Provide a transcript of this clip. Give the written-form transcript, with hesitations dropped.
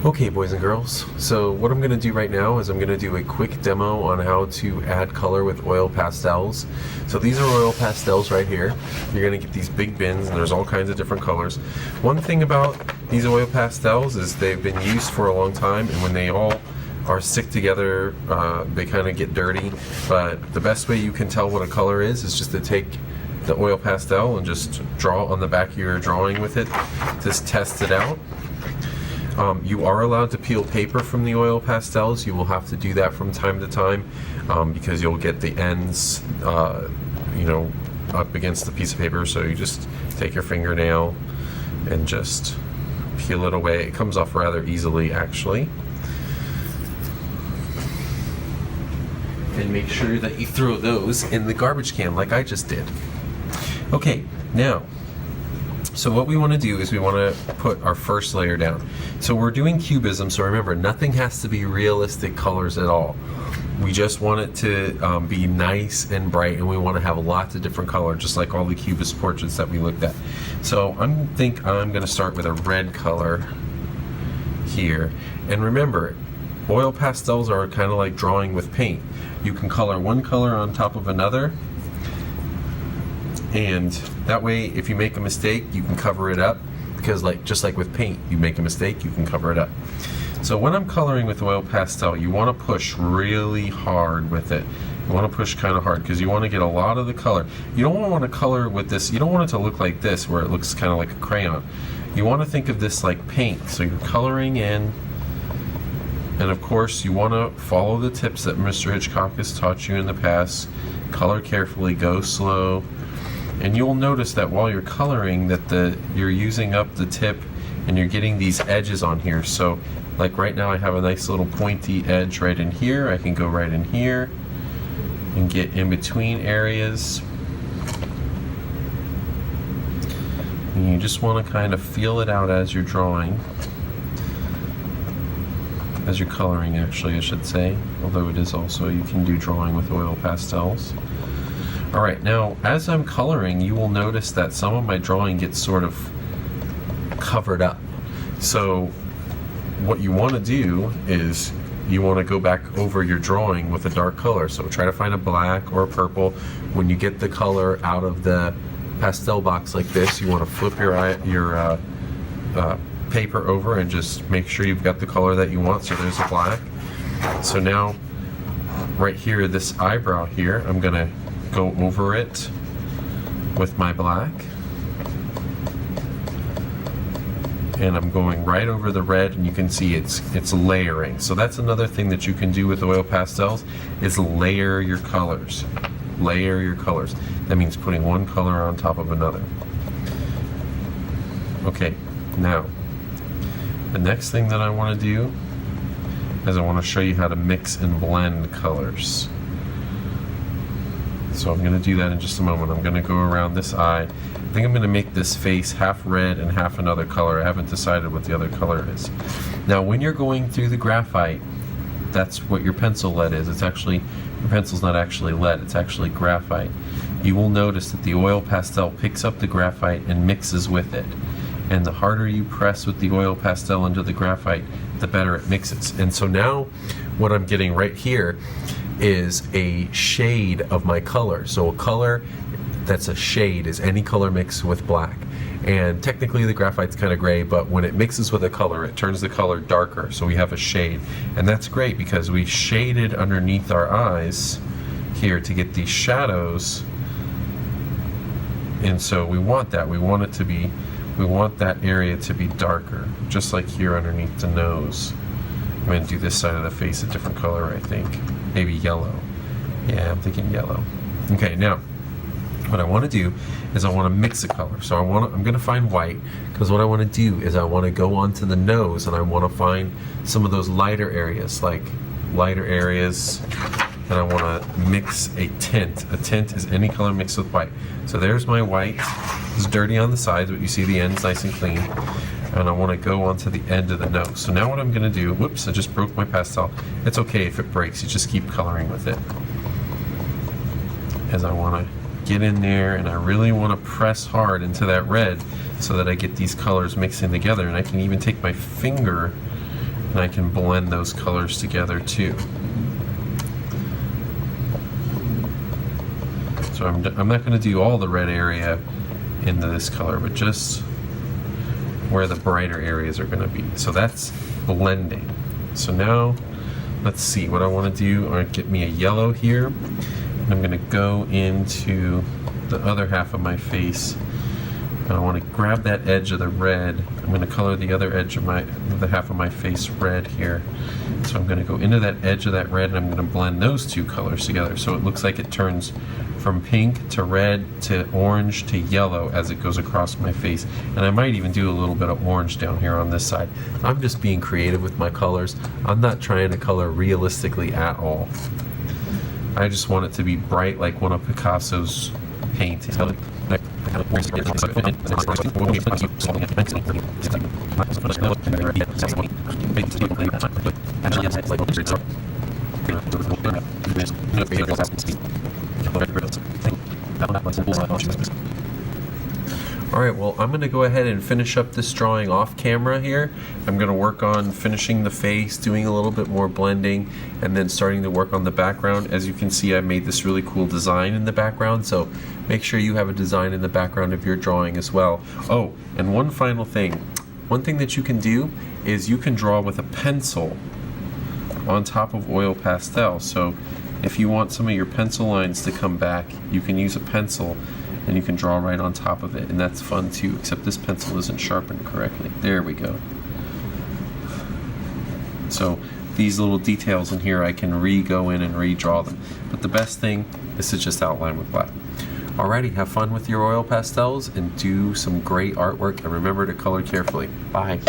Okay, boys and girls, so what I'm going to do right now is I'm going to do a quick demo on how to add color with oil pastels. So these are oil pastels right here. You're going to get these big bins and there's all kinds of different colors. One thing about these oil pastels is they've been used for a long time, and when they all are stick together, they kind of get dirty. But the best way you can tell what a color is just to take the oil pastel and just draw on the back of your drawing with it. Just test it out. You are allowed to peel paper from the oil pastels. You will have to do that from time to time because you'll get the ends, up against the piece of paper. So you just take your fingernail and just peel it away. It comes off rather easily, actually. And make sure that you throw those in the garbage can like I just did. Okay, now, so what we want to do is we want to put our first layer down. So we're doing cubism, so remember, nothing has to be realistic colors at all. We just want it to be nice and bright, and we want to have lots of different colors, just like all the cubist portraits that we looked at. So I think I'm going to start with a red color here. And remember, oil pastels are kind of like drawing with paint. You can color one color on top of another, and that way if you make a mistake you can cover it up, because just like with paint, you make a mistake, you can cover it up. So when I'm coloring with oil pastel, you want to push really hard with it. You want to push kind of hard because you want to get a lot of the color. You don't want to color with this, you don't want it to look like this where it looks kind of like a crayon. You want to think of this like paint. So you're coloring in, and of course you want to follow the tips that Mr. Hitchcock has taught you in the past. Color carefully, go slow. And you'll notice that while you're coloring that you're using up the tip and you're getting these edges on here. So like right now I have a nice little pointy edge right in here. I can go right in here and get in between areas. And you just want to kind of feel it out as you're drawing. As you're coloring, actually, I should say. Although it is also, you can do drawing with oil pastels. Alright, now as I'm coloring, you will notice that some of my drawing gets sort of covered up. So what you want to do is you want to go back over your drawing with a dark color. So try to find a black or a purple. When you get the color out of the pastel box like this, you want to flip your paper over and just make sure you've got the color that you want. So there's a black. So now right here, this eyebrow here, I'm going to go over it with my black, and I'm going right over the red, and you can see it's layering. So that's another thing that you can do with oil pastels, is layer your colors. Layer your colors. That means putting one color on top of another. Okay, now the next thing that I want to do is I want to show you how to mix and blend colors. So I'm going to do that in just a moment. I'm going to go around this eye. I think I'm going to make this face half red and half another color. I haven't decided what the other color is. Now when you're going through the graphite, that's what your pencil lead is. It's actually, your pencil's not actually lead, it's actually graphite. You will notice that the oil pastel picks up the graphite and mixes with it. And the harder you press with the oil pastel into the graphite, the better it mixes. And so now what I'm getting right here is a shade of my color. So a color that's a shade is any color mixed with black. And technically the graphite's kind of gray, but when it mixes with a color, it turns the color darker. So we have a shade. And that's great because we shaded underneath our eyes here to get these shadows. And so we want that. We want that area to be darker, just like here underneath the nose. I'm going to do this side of the face a different color, I think. Maybe yellow. Yeah, I'm thinking yellow. Okay, now what I want to do is I want to mix a color. So I'm going to find white, because what I want to do is I want to go onto the nose and I want to find some of those lighter areas, and I want to mix a tint. A tint is any color mixed with white. So there's my white. It's dirty on the sides, but you see the end's nice and clean. And I want to go onto the end of the nose. So now what I'm going to do, whoops, I just broke my pastel. It's okay if it breaks, you just keep coloring with it. As I want to get in there, and I really want to press hard into that red so that I get these colors mixing together. And I can even take my finger and I can blend those colors together too. So I'm not going to do all the red area into this color, but just where the brighter areas are going to be. So that's blending. So now let's see what I want to do. I'm going to get me a yellow here, and I'm going to go into the other half of my face, and I want to grab that edge of the red. I'm going to color the other edge of the half of my face red here. So I'm going to go into that edge of that red, and I'm going to blend those two colors together so it looks like it turns from pink to red to orange to yellow as it goes across my face. And I might even do a little bit of orange down here on this side. I'm just being creative with my colors. I'm not trying to color realistically at all. I just want it to be bright like one of Picasso's paintings. Alright, well, I'm going to go ahead and finish up this drawing off camera here. I'm going to work on finishing the face, doing a little bit more blending, and then starting to work on the background. As you can see, I made this really cool design in the background, so make sure you have a design in the background of your drawing as well. Oh, and one final thing. One thing that you can do is you can draw with a pencil on top of oil pastel. So if you want some of your pencil lines to come back, you can use a pencil and you can draw right on top of it, and that's fun too, except this pencil isn't sharpened correctly. There we go. So these little details in here, I can go in and redraw them. But the best thing is to just outline with black. Alrighty, have fun with your oil pastels and do some great artwork, and remember to color carefully. Bye.